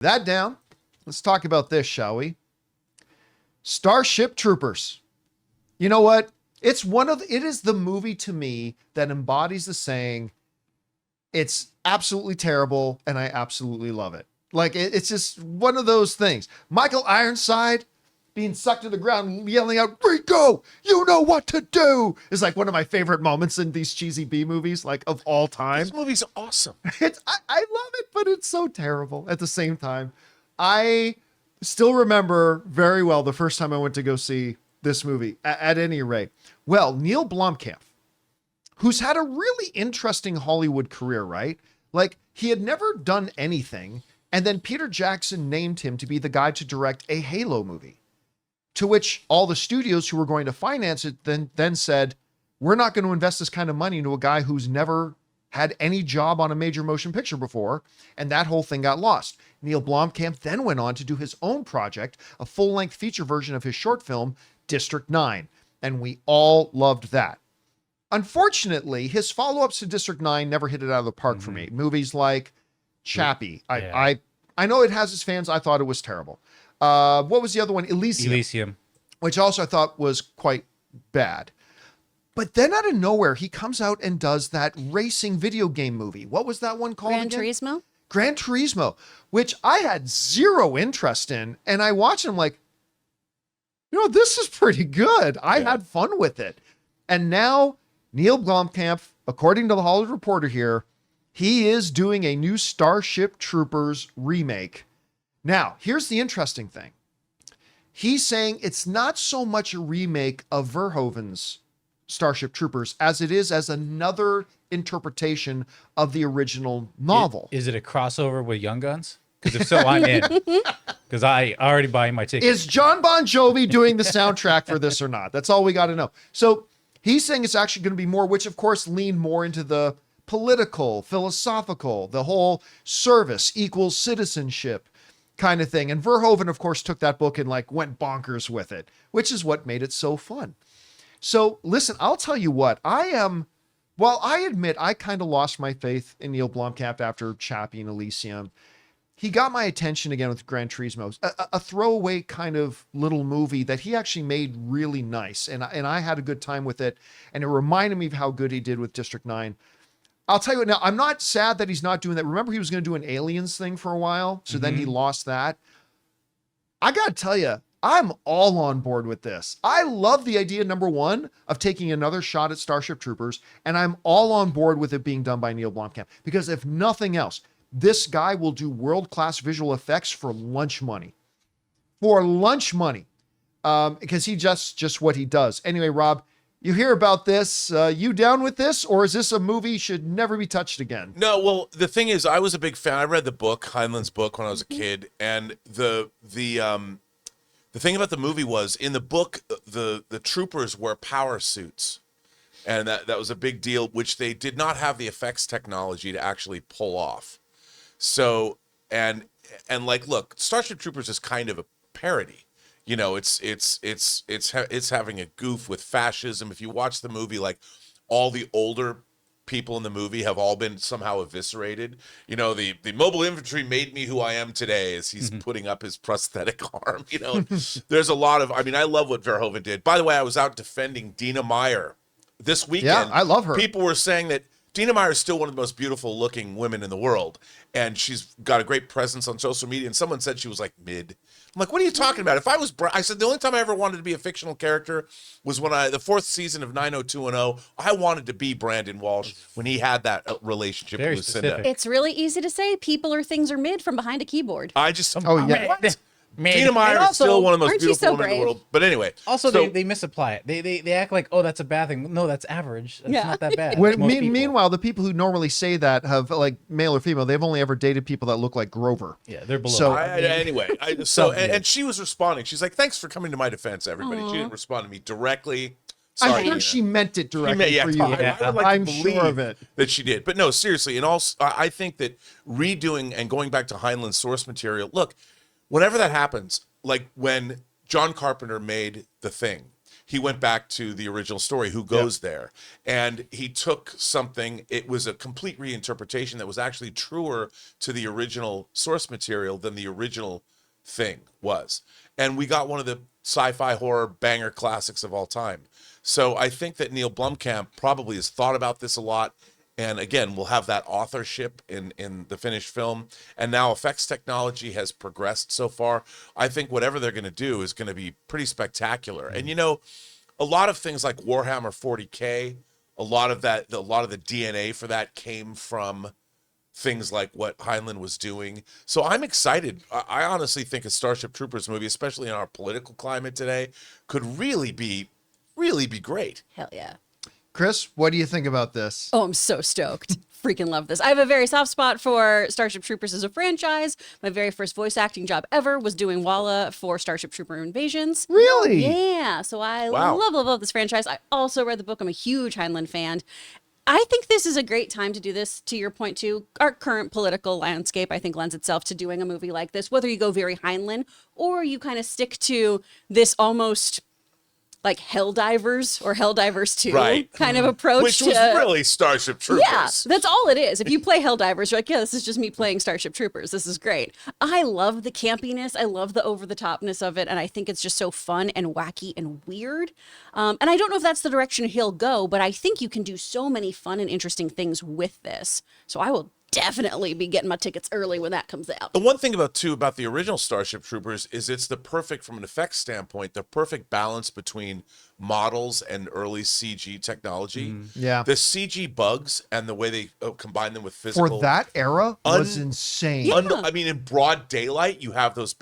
That down. Let's talk about this, shall we? Starship Troopers. You know what? It is the movie to me that embodies the saying, it's absolutely terrible and I absolutely love it. Like, it's just one of those things. Michael Ironside being sucked to the ground, yelling out, "Rico, you know what to do," is like one of my favorite moments in these cheesy B movies, like of all time. This movie's awesome. I love it, but it's so terrible at the same time. I still remember very well the first time I went to go see this movie, at any rate. Well, Neill Blomkamp, who's had a really interesting Hollywood career, right? Like, he had never done anything, and then Peter Jackson named him to be the guy to direct a Halo movie, to which all the studios who were going to finance it then said, we're not going to invest this kind of money into a guy who's never had any job on a major motion picture before, and that whole thing got lost. Neill Blomkamp then went on to do his own project, a full-length feature version of his short film, District 9, and we all loved that. Unfortunately, his follow-ups to District 9 never hit it out of the park for me. Movies like Chappie. Yeah. I know it has its fans. I thought it was terrible. What was the other one? Elysium. Which also I thought was quite bad. But then out of nowhere, he comes out and does that racing video game movie. What was that one called Gran again? Turismo? Gran Turismo, which I had zero interest in. And I watched him like, this is pretty good. I had fun with it. And now Neill Blomkamp, according to the Hollywood Reporter here, he is doing a new Starship Troopers remake. Now, here's the interesting thing. He's saying it's not so much a remake of Verhoeven's Starship Troopers as it is as another interpretation of the original novel. Is it a crossover with Young Guns? Because if so, I'm in. Because I already buying my ticket. Is John Bon Jovi doing the soundtrack for this or not? That's all we got to know. So he's saying it's actually going to be more, which of course lean more into the political, philosophical, the whole service equals citizenship kind of thing. And Verhoeven, of course, took that book and like went bonkers with it, which is what made it so fun. So listen, I'll tell you what, I admit I kind of lost my faith in Neill Blomkamp after Chappie and Elysium. He got my attention again with Gran Turismo, a throwaway kind of little movie that he actually made really nice. And I had a good time with it. And it reminded me of how good he did with District 9. I'll tell you what, now, I'm not sad that he's not doing that. Remember, he was going to do an Aliens thing for a while. So then he lost that. I got to tell you, I'm all on board with this. I love the idea, number one, of taking another shot at Starship Troopers. And I'm all on board with it being done by Neill Blomkamp. Because if nothing else, this guy will do world-class visual effects for lunch money. For lunch money. Because he just what he does. Anyway, Rob, you hear about this. You down with this? Or is this a movie should never be touched again? No, well, the thing is, I was a big fan. I read the book, Heinlein's book, when I was a kid. And the thing about the movie was, in the book, the troopers wear power suits. And that was a big deal, which they did not have the effects technology to actually pull off. So, and like, look, Starship Troopers is kind of a parody. It's having a goof with fascism. If you watch the movie, like, all the older people in the movie have all been somehow eviscerated. The mobile infantry made me who I am today as he's putting up his prosthetic arm. There's a lot of, I love what Verhoeven did. By the way, I was out defending Dina Meyer this weekend. Yeah, I love her. People were saying that Dina Meyer is still one of the most beautiful looking women in the world. And she's got a great presence on social media. And someone said she was like mid. I'm like, what are you talking about? If I was, I said, the only time I ever wanted to be a fictional character was when the fourth season of 90210, I wanted to be Brandon Walsh when he had that relationship with Lucinda. It's really easy to say people or things are mid from behind a keyboard. What? Dina Meyer is still one of the most beautiful women in the world. But anyway. Also, they misapply it. They act like, oh, that's a bad thing. No, that's average. That's not that bad. Meanwhile, the people who normally say that have, like, male or female, they've only ever dated people that look like Grover. Yeah, they're below. So, and she was responding. She's like, thanks for coming to my defense, everybody. She didn't respond to me directly. Sorry, I'm sure she meant it directly for you. I'm sure of it. That she did. But no, seriously, I think that redoing and going back to Heinlein's source material, look, whenever that happens, like when John Carpenter made The Thing, he went back to the original story, Who Goes There? And he took something, it was a complete reinterpretation that was actually truer to the original source material than the original thing was. And we got one of the sci-fi horror banger classics of all time. So I think that Neill Blomkamp probably has thought about this a lot. And again, we'll have that authorship in the finished film. And now effects technology has progressed so far. I think whatever they're going to do is going to be pretty spectacular. And you know, a lot of things like Warhammer 40K, a lot of the DNA for that came from things like what Heinlein was doing. So I'm excited. I honestly think a Starship Troopers movie, especially in our political climate today, could really be great. Hell yeah. Chris, what do you think about this? Oh, I'm so stoked. Freaking love this. I have a very soft spot for Starship Troopers as a franchise. My very first voice acting job ever was doing Walla for Starship Trooper Invasions. Really? Yeah. So I Wow. love this franchise. I also read the book. I'm a huge Heinlein fan. I think this is a great time to do this, to your point, too. Our current political landscape, I think, lends itself to doing a movie like this, whether you go very Heinlein or you kind of stick to this almost like Helldivers or Helldivers 2 Right. kind of approach. Which was really Starship Troopers. Yeah, that's all it is. If you play Helldivers, you're like, yeah, this is just me playing Starship Troopers. This is great. I love the campiness. I love the over-the-topness of it, and I think it's just so fun and wacky and weird. And I don't know if that's the direction he'll go, but I think you can do so many fun and interesting things with this. So I will definitely be getting my tickets early when that comes out. The one thing about the original Starship Troopers is it's the perfect, from an effects standpoint, the perfect balance between models and early CG technology. Yeah. The CG bugs and the way they combine them with physical. For that era was insane. I mean, in broad daylight, you have those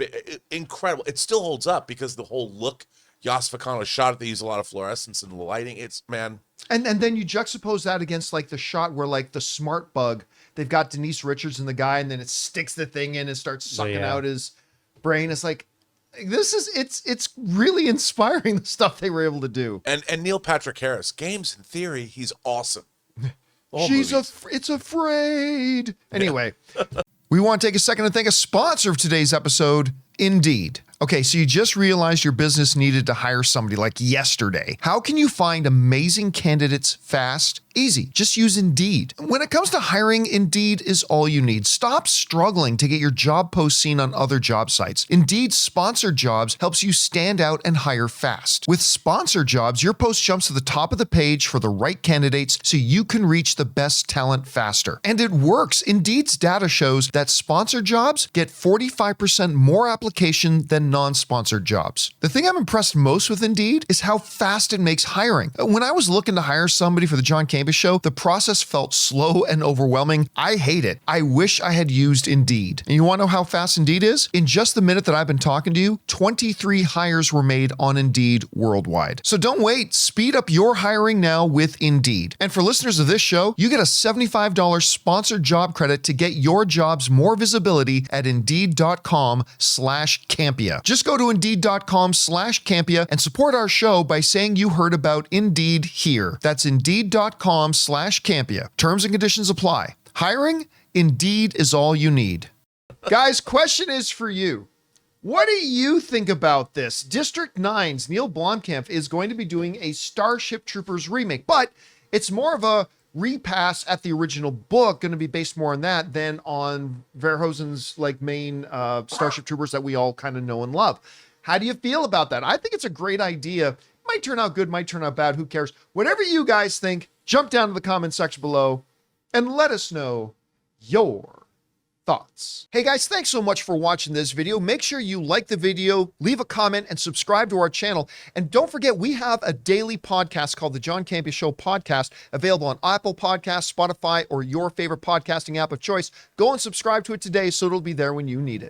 incredible. It still holds up because the whole look. Yas Vakano shot it. They use a lot of fluorescence and lighting. It's, man. And then you juxtapose that against like the shot where like the smart bug, they've got Denise Richards and the guy, and then it sticks the thing in and starts sucking out his brain. It's like, it's really inspiring, the stuff they were able to do. And Neil Patrick Harris, games in theory, he's awesome. It's afraid. Anyway, we want to take a second to thank a sponsor of today's episode, Indeed. Okay, so you just realized your business needed to hire somebody like yesterday. How can you find amazing candidates fast? Easy. Just use Indeed. When it comes to hiring, Indeed is all you need. Stop struggling to get your job post seen on other job sites. Indeed's sponsored jobs helps you stand out and hire fast. With sponsored jobs, your post jumps to the top of the page for the right candidates so you can reach the best talent faster. And it works. Indeed's data shows that sponsored jobs get 45% more application than non-sponsored jobs. The thing I'm impressed most with Indeed is how fast it makes hiring. When I was looking to hire somebody for the John Campea Show, the process felt slow and overwhelming. I hate it. I wish I had used Indeed. And you want to know how fast Indeed is? In just the minute that I've been talking to you, 23 hires were made on Indeed worldwide. So don't wait. Speed up your hiring now with Indeed. And for listeners of this show, you get a $75 sponsored job credit to get your jobs more visibility at Indeed.com/Campea. Just go to Indeed.com/Campea and support our show by saying you heard about Indeed here. That's Indeed.com/Campea. Terms and conditions apply. Hiring? Indeed is all you need. Guys, question is for you. What do you think about this? District 9's Neill Blomkamp is going to be doing a Starship Troopers remake, but it's more of a repass at the original book, going to be based more on that than on Verhoeven's like main Starship Troopers that we all kind of know and love. How do you feel about that? I think it's a great idea. Might turn out good, might turn out bad. Who cares? Whatever you guys think, jump down to the comment section below and let us know your thoughts. Hey guys, thanks so much for watching this video. Make sure you like the video, leave a comment, and subscribe to our channel. And don't forget, we have a daily podcast called the John Campea Show podcast, available on Apple Podcasts, Spotify, or your favorite podcasting app of choice. Go and subscribe to it today so it'll be there when you need it.